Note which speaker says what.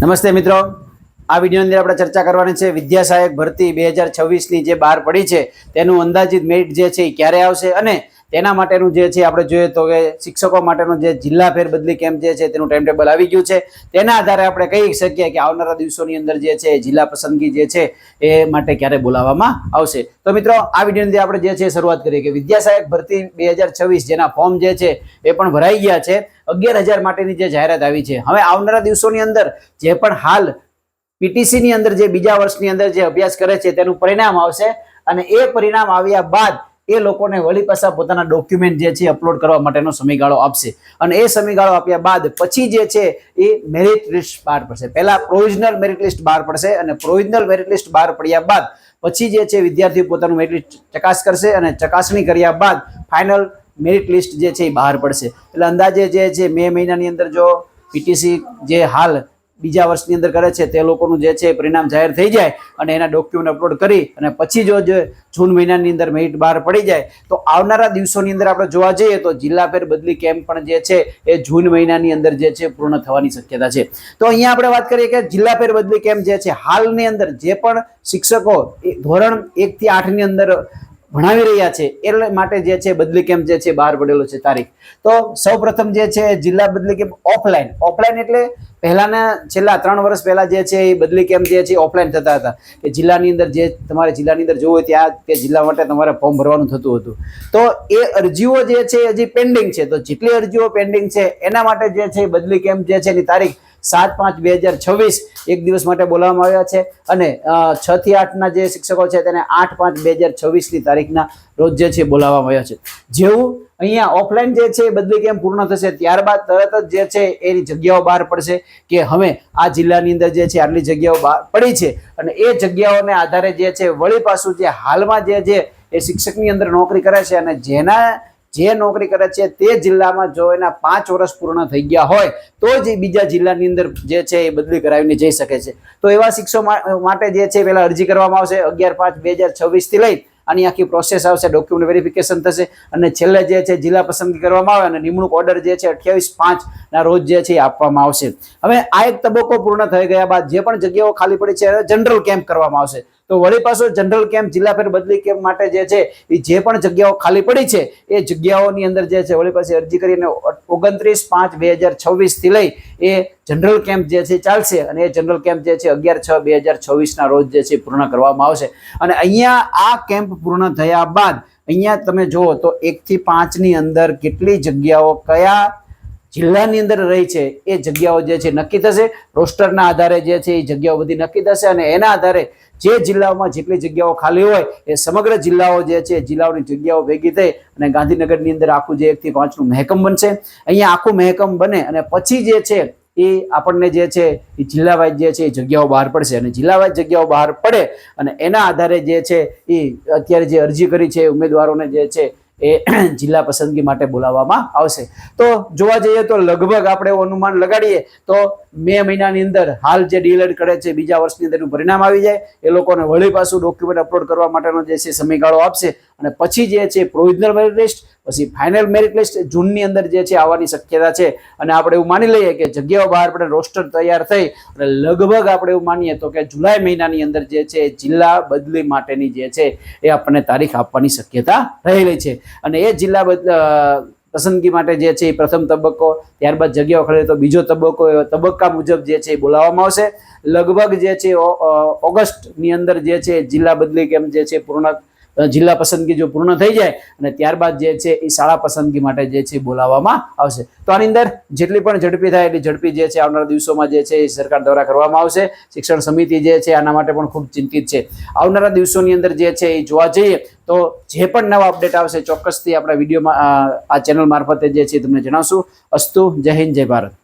Speaker 1: નમસ્તે મિત્રો, આ વિડીયોની અંદર આપણે ચર્ચા કરવાની છે વિદ્યા સહાયક ભરતી 2026ની જે બહાર પડી છે તેનું અંદાજિત મેરિટ જે છે એ ક્યારે આવશે અને તેના માટેનું જે છે આપણે જોઈએ તો કે શિક્ષકો માટેનું જે જિલ્લા ફેરબદલી કેમ્પ જે છે તેનું ટાઈમ ટેબલ આવી ગયું છે। તેના આધારે આપણે કહી શકીએ કે આવનારા દિવસોની અંદર જે છે જિલ્લા પસંદગી જે છે એ માટે ક્યારે બોલાવવામાં આવશે। તો મિત્રો, આ વિડીયોની અંદર આપણે જે છે શરૂઆત કરીએ કે વિદ્યા સહાયક ભરતી 2026 જેના ફોર્મ જે છે એ પણ ભરાઈ ગયા છે। 11,000 માટેની જે જાહેરાત આવી છે, હવે આવનારા દિવસોની અંદર જે પણ હાલ પીટીસી ની અંદર જે બીજા વર્ષની અંદર જે અભ્યાસ કરે છે તેનું પરિણામ આવશે અને એ પરિણામ આવ્યા બાદ એ લોકોને વળી પાછા પોતાના ડોક્યુમેન્ટ જે છે અપલોડ કરવા માટેનો સમયગાળો આપશે અને એ સમયગાળો આપ્યા બાદ પછી જે છે એ મેરિટ લિસ્ટ બહાર પડશે। પહેલા પ્રોવિઝનલ મેરિટ લિસ્ટ બહાર પડશે અને પ્રોવિઝનલ મેરિટ લિસ્ટ બહાર પડ્યા બાદ પછી જે છે વિદ્યાર્થી પોતાનું મેરિટ લિસ્ટ ચકાસ કરશે અને ચકાસણી કર્યા બાદ ફાઇનલ મેરિટ લિસ્ટ જે છે એ બહાર પડશે। એટલે અંદાજે જે છે મે મહિનાની અંદર જો પીટીસી જે હાલ બીજા વર્ષની અંદર કરે છે તે લોકોનું જે છે પરિણામ જાહેર થઈ જાય અને એના ડોક્યુમેન્ટ અપલોડ કરી અને પછી જો જૂન મહિનાની અંદર મેરિટ બહાર પડી જાય તો આવનારા દિવસોની અંદર આપણે જોવા જઈએ તો જિલ્લા ફેર બદલી કેમ્પ પણ જે છે એ જૂન મહિનાની અંદર જે છે પૂર્ણ થવાની શક્યતા છે। તો અહીંયા આપણે વાત કરીએ કે જિલ્લા ફેર બદલી કેમ્પ જે છે હાલની અંદર જે પણ શિક્ષકો ધોરણ 1 થી 8 ની અંદર ભણાવી રહ્યા છે એ માટે જે છે બદલી કેમ્પ જે છે બહાર પડેલો છે તારીખ। તો સૌપ્રથમ જે છે જિલ્લા બદલી કેમ્પ ઓફલાઈન એટલે પહેલાના છેલ્લા 3 વર્ષ પહેલા જે છે એ બદલી કેમ્પ જે છે ઓફલાઈન થતા હતા કે જિલ્લાની અંદર જે તમારે જિલ્લાની અંદર જોવું હોય ત્યાં તે જિલ્લા માટે તમારે ફોર્મ ભરવાનું થતું હતું। તો એ અરજીઓ જે છે હજી પેન્ડિંગ છે, તો જેટલી અરજીઓ પેન્ડિંગ છે એના માટે જે છે બદલી કેમ્પ જે છે એની તારીખ 7/5/2026 એક દિવસ માટે બોલાવવામાં આવ્યા છે અને 6 થી 8 ના જે શિક્ષકો છે તેને 8/5/2026 ની તારીખના રોજ જે છે બોલાવવામાં આવ્યા છે। જેવું અહીંયા ઓફલાઈન જે છે બદલી કેમ્પ પૂર્ણ થશે ત્યારબાદ તરત જ જે છે એની જગ્યાઓ બહાર પડશે કે હવે આ જિલ્લાની અંદર જે છે આટલી જગ્યાઓ બહાર પડી છે અને એ જગ્યાઓને આધારે જે છે વળી પાછું જે હાલમાં જે છે એ શિક્ષકની અંદર નોકરી કરે છે અને જે નોકરી કરે છે તે જિલ્લામાં જો એના 5 વર્ષ પૂર્ણ થઈ ગયા હોય તો જ બીજા જિલ્લાની અંદર જે છે એ બદલી કરાવીને જઈ શકે છે। તો એવા શિક્ષકો માટે જે છે પહેલા અરજી કરવામાં આવશે 11/5/2026 થી લઈ આની આખી પ્રોસેસ આવશે, ડોક્યુમેન્ટ વેરિફિકેશન થશે અને છેલ્લે જે છે જિલ્લા પસંદગી કરવામાં આવે અને નિમણૂક ઓર્ડર જે છે 28/5 ના રોજ જે છે આપવામાં આવશે। હવે આ એક તબક્કો પૂર્ણ થઈ ગયા બાદ જે પણ જગ્યાઓ ખાલી પડી છે જનરલ કેમ્પ કરવામાં આવશે। તો વળી પાછો જનરલ કેમ્પ જિલ્લા ફેર બદલી કેમ્પ માટે જે છે એ જે પણ જગ્યાઓ ખાલી પડી છે એ જગ્યાઓની અંદર જે છે વળી પાછી અરજી કરીને 29/5/2026 થી લઈ એ જનરલ કેમ્પ જે છે ચાલશે અને એ જનરલ કેમ્પ જે છે 11/6/2026 ના રોજ જે છે પૂર્ણ કરવામાં આવશે। અને અહીંયા આ કેમ્પ પૂર્ણ થયા બાદ અહીંયા તમે જુઓ તો 1 થી 5 ની અંદર કેટલી જગ્યાઓ કયા જિલ્લાની અંદર રહી છે એ જગ્યાઓ જે છે નક્કી થશે। રોસ્ટરના આધારે જે છે એ જગ્યાઓ બધી નક્કી થશે અને એના આધારે જે જિલ્લાઓમાં જેટલી જગ્યાઓ ખાલી હોય એ સમગ્ર જિલ્લાઓ જે છે જિલ્લાઓની જગ્યાઓ ભેગી થઈ અને ગાંધીનગરની અંદર આખું જે 1 થી 5 નું મહેકમ બનશે। અહીંયા આખું મહેકમ બને અને પછી જે છે એ આપણને જે છે એ જિલ્લા વાઇઝ જે છે એ જગ્યાઓ બહાર પડશે અને જિલ્લા વાઇઝ જગ્યાઓ બહાર પડે અને એના આધારે જે છે એ અત્યારે જે અરજી કરી છે ઉમેદવારોને જે છે એ જિલ્લા પસંદગી માટે બોલાવવામાં આવશે। તો જોવા જઈએ તો લગભગ આપણે એવું અનુમાન લગાડીએ તો મે મહિનાની અંદર હાલ જે ડીએલએડ કરે છે બીજા વર્ષની અંદરનું પરિણામ આવી જાય એ લોકોને વળી પાછું ડોક્યુમેન્ટ અપલોડ કરવા માટેનો જે છે સમયગાળો આપશે અને પછી જે છે પ્રોવિઝનલ મેરિટ લિસ્ટ પછી ફાઇનલ મેરિટ લિસ્ટ જૂનની અંદર જે છે આવવાની શક્યતા છે અને આપણે એવું માની લઈએ કે જગ્યાઓ બહાર પડે રોસ્ટર તૈયાર થઈ અને લગભગ આપણે એવું માનીએ તો કે જુલાઈ મહિનાની અંદર જે છે જિલ્લા બદલી માટેની જે છે એ આપણને તારીખ આપવાની શક્યતા રહેલી છે। અને એ જિલ્લા પસંદગી માટે જે છે એ પ્રથમ તબક્કો, ત્યારબાદ જગ્યાઓ ખાલી તો બીજો તબક્કો, તબક્કા મુજબ જે છે એ બોલાવવામાં આવશે। લગભગ જે છે ઓગસ્ટની અંદર જે છે જિલ્લા બદલી કેમ્પ જે છે જિલ્લા પસંદગી જો પૂર્ણ થઈ જાય અને ત્યારબાદ જે છે એ શાળા પસંદગી માટે જે છે બોલાવવામાં આવશે। તો આની અંદર જેટલી પણ ઝડપી થાય એટલી ઝડપી જે છે આવનારા દિવસોમાં જે છે એ સરકાર દ્વારા કરવામાં આવશે। શિક્ષણ સમિતિ જે છે આના માટે પણ ખૂબ ચિંતિત છે। આવનારા દિવસોની અંદર જે છે એ જોવા જઈએ તો જે પણ નવા અપડેટ આવશે ચોક્કસથી આપણા વિડીયોમાં આ ચેનલ મારફતે જે છે તમને જણાવશું। અસ્તુ, જય હિન્દ, જય ભારત।